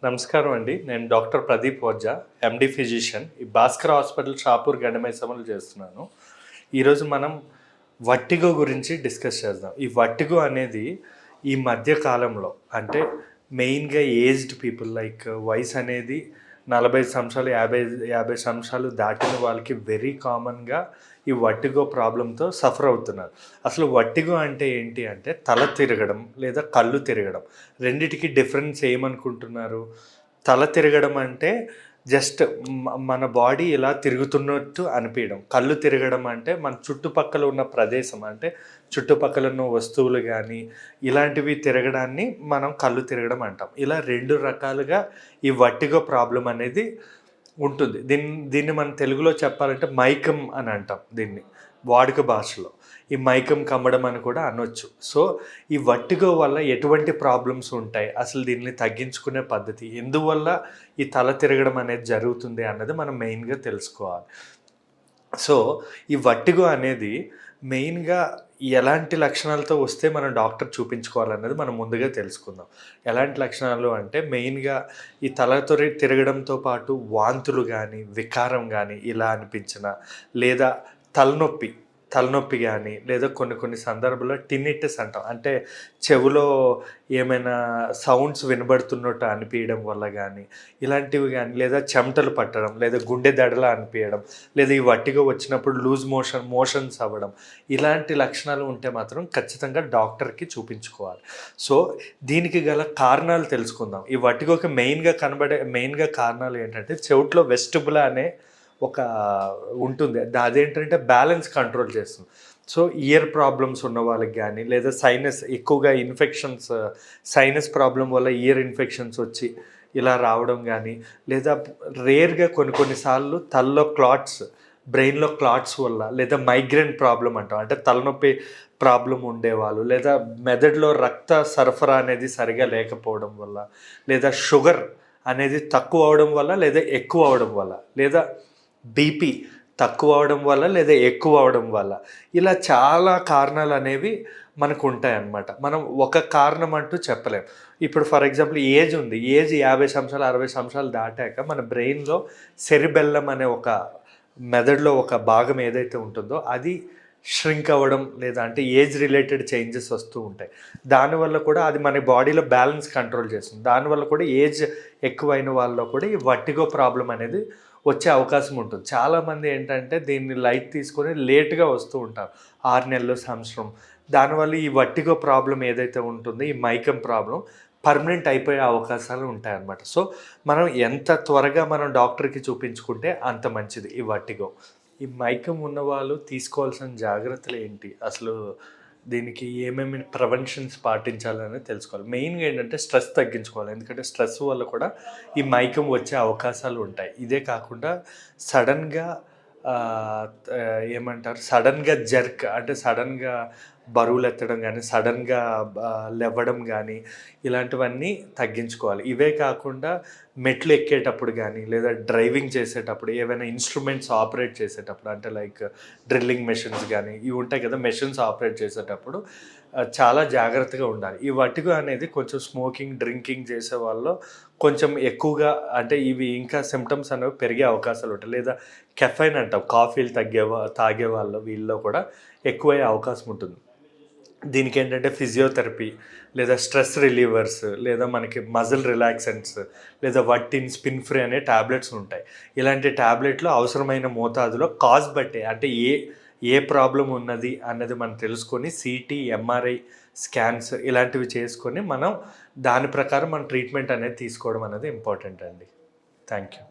నమస్కారం అండి. నేను doctor Pradeep Ojha, MD physician. ఈ భాస్కర్ హాస్పిటల్ షాపూర్ గండమైసమ్మలో చేస్తున్నాను. ఈరోజు మనం వర్టిగో గురించి డిస్కస్ చేద్దాం. ఈ వర్టిగో అనేది ఈ మధ్య కాలంలో అంటే మెయిన్గా ఏజ్డ్ పీపుల్ లైక్ వయసు అనేది 40 సంవత్సరాలు 50 సంవత్సరాలు దాటిన వాళ్ళకి వెరీ కామన్గా ఈ వర్టిగో ప్రాబ్లంతో సఫర్ అవుతున్నారు. అసలు వర్టిగో అంటే ఏంటి అంటే తల తిరగడం లేదా కళ్ళు తిరగడం. రెండిటికి డిఫరెన్స్ ఏమనుకుంటున్నారు? తల తిరగడం అంటే జస్ట్ మన బాడీ ఇలా తిరుగుతున్నట్టు అనిపించడం. కళ్ళు తిరగడం అంటే మన చుట్టుపక్కల ఉన్న ప్రదేశం అంటే చుట్టుపక్కల ఉన్న వస్తువులు కానీ ఇలాంటివి తిరగడాన్ని మనం కళ్ళు తిరగడం అంటాం. ఇలా 2 రకాలుగా ఈ వర్టిగో ప్రాబ్లం అనేది ఉంటుంది. దీన్ని మనం తెలుగులో చెప్పాలంటే మైకం అని అంటాం. దీన్ని వాడుక భాషలో ఈ మైకం కమ్మడం అని కూడా అనొచ్చు. సో ఈ వర్టిగో వల్ల ఎటువంటి ప్రాబ్లమ్స్ ఉంటాయి, అసలు దీన్ని తగ్గించుకునే పద్ధతి, ఎందువల్ల ఈ తల తిరగడం అనేది జరుగుతుంది అన్నది మనం మెయిన్గా తెలుసుకోవాలి. సో ఈ వర్టిగో అనేది మెయిన్గా ఎలాంటి లక్షణాలతో వస్తే మనం డాక్టర్ చూపించుకోవాలన్నది మనం ముందుగా తెలుసుకుందాం. ఎలాంటి లక్షణాలు అంటే మెయిన్గా ఈ తలతో తిరగడంతో పాటు వాంతులు కానీ వికారం కానీ ఇలా అనిపించిన, లేదా తలనొప్పి కానీ, లేదా కొన్ని సందర్భాల్లో టిన్నిటిస్ అంటాం. అంటే చెవిలో ఏమైనా సౌండ్స్ వినబడుతున్నట్టు అనిపించడం వల్ల కానీ ఇలాంటివి కానీ, లేదా చెమటలు పట్టడం, లేదా గుండె దడలా అనిపించడం, లేదా ఈ వర్టిగో వచ్చినప్పుడు లూజ్ మోషన్స్ అవ్వడం, ఇలాంటి లక్షణాలు ఉంటే మాత్రం ఖచ్చితంగా డాక్టర్కి చూపించుకోవాలి. సో దీనికి గల కారణాలు తెలుసుకుందాం. ఈ వర్టిగోకి మెయిన్గా కారణాలు ఏంటంటే చెవిట్లో వెస్టిబులా అనే ఒక ఉంటుంది. అదేంటంటే బ్యాలెన్స్ కంట్రోల్ చేస్తుంది. సో ఇయర్ ప్రాబ్లమ్స్ ఉన్న వాళ్ళకి కానీ, లేదా ఎక్కువగా సైనస్ ప్రాబ్లం వల్ల ఇయర్ ఇన్ఫెక్షన్స్ వచ్చి ఇలా రావడం కానీ, లేదా రేర్గా కొన్నిసార్లు బ్రెయిన్లో క్లాట్స్ వల్ల, లేదా మైగ్రేన్ ప్రాబ్లం అంటాం. అంటే తలనొప్పి ప్రాబ్లం ఉండేవాళ్ళు, లేదా మెదడులో రక్త సరఫరా అనేది సరిగా లేకపోవడం వల్ల, లేదా షుగర్ అనేది తక్కువ అవడం వల్ల, లేదా ఎక్కువ అవడం వల్ల, లేదా బీపీ తక్కువ అవడం వల్ల, లేదా ఎక్కువ అవడం వల్ల, ఇలా చాలా కారణాలు అనేవి మనకు ఉంటాయన్నమాట. మనం ఒక కారణం అంటూ చెప్పలేం. ఇప్పుడు ఫర్ ఎగ్జాంపుల్ ఏజ్ 50 సంవత్సరాలు 60 సంవత్సరాలు దాటాక మన బ్రెయిన్లో సెరిబెల్లం అనే ఒక మెదడులో ఒక భాగం ఏదైతే ఉంటుందో అది ష్రింక్ అవ్వడం, లేదా అంటే ఏజ్ రిలేటెడ్ చేంజెస్ వస్తూ ఉంటాయి. దానివల్ల కూడా అది మన బాడీలో బ్యాలెన్స్ కంట్రోల్ చేస్తుంది. దానివల్ల కూడా ఏజ్ ఎక్కువైన వాళ్ళలో కూడా ఈ వర్టిగో ప్రాబ్లం అనేది వచ్చే అవకాశం ఉంటుంది. చాలామంది ఏంటంటే దీన్ని లైట్ తీసుకొని లేట్గా వస్తూ ఉంటారు, 6 నెలలు, సంవత్సరం. దానివల్ల ఈ వర్టిగో ప్రాబ్లం ఏదైతే ఉంటుందో ఈ మైకం ప్రాబ్లం పర్మనెంట్ అయిపోయే అవకాశాలు ఉంటాయన్నమాట. సో మనం ఎంత త్వరగా మనం డాక్టర్కి చూపించుకుంటే అంత మంచిది. ఈ వర్టిగో, ఈ మైకం ఉన్నవాళ్ళు తీసుకోవాల్సిన జాగ్రత్తలు ఏంటి, అసలు దీనికి ఏమేమి ప్రివెన్షన్స్ పాటించాలని తెలుసుకోవాలి. మెయిన్గా ఏంటంటే స్ట్రెస్ తగ్గించుకోవాలి. ఎందుకంటే స్ట్రెస్ వల్ల కూడా ఈ మైకం వచ్చే అవకాశాలు ఉంటాయి. ఇదే కాకుండా సడన్గా జర్క్ అంటే సడన్గా బరువులు ఎత్తడం కానీ, సడన్గా లేవడం కానీ ఇలాంటివన్నీ తగ్గించుకోవాలి. ఇవే కాకుండా మెట్లు ఎక్కేటప్పుడు కానీ, లేదా డ్రైవింగ్ చేసేటప్పుడు, ఏవైనా ఇన్స్ట్రుమెంట్స్ ఆపరేట్ చేసేటప్పుడు, అంటే లైక్ డ్రిల్లింగ్ మెషిన్స్ కానీ ఇవి ఉంటాయి కదా, మెషిన్స్ ఆపరేట్ చేసేటప్పుడు చాలా జాగ్రత్తగా ఉండాలి. ఈ వర్టిగో అనేది కొంచెం స్మోకింగ్, డ్రింకింగ్ చేసే వాళ్ళు కొంచెం ఎక్కువగా, అంటే ఇవి ఇంకా సిమ్టమ్స్ అనేవి పెరిగే అవకాశాలు ఉంటాయి. లేదా కెఫైన్ అంటాం, కాఫీలు తాగే వీళ్ళలో కూడా ఎక్కువయ్యే అవకాశం ఉంటుంది. దీనికి ఏంటంటే ఫిజియోథెరపీ, లేదా స్ట్రెస్ రిలీవర్స్, లేదా మనకి మజిల్ రిలాక్సెంట్స్, లేదా వర్టిన్, స్పిన్ ఫ్రీ అనే ట్యాబ్లెట్స్ ఉంటాయి. ఇలాంటి ట్యాబ్లెట్లు అవసరమైన మోతాదులో కాజ్ బట్టే, అంటే ఏ ప్రాబ్లం ఉన్నది అన్నది మనం తెలుసుకొని సిటీ, ఎంఆర్ఐ స్కాన్స్ ఇలాంటివి చేసుకొని మనం దాని ప్రకారం మన ట్రీట్మెంట్ అనేది తీసుకోవడం అనేది ఇంపార్టెంట్ అండి. Thank you.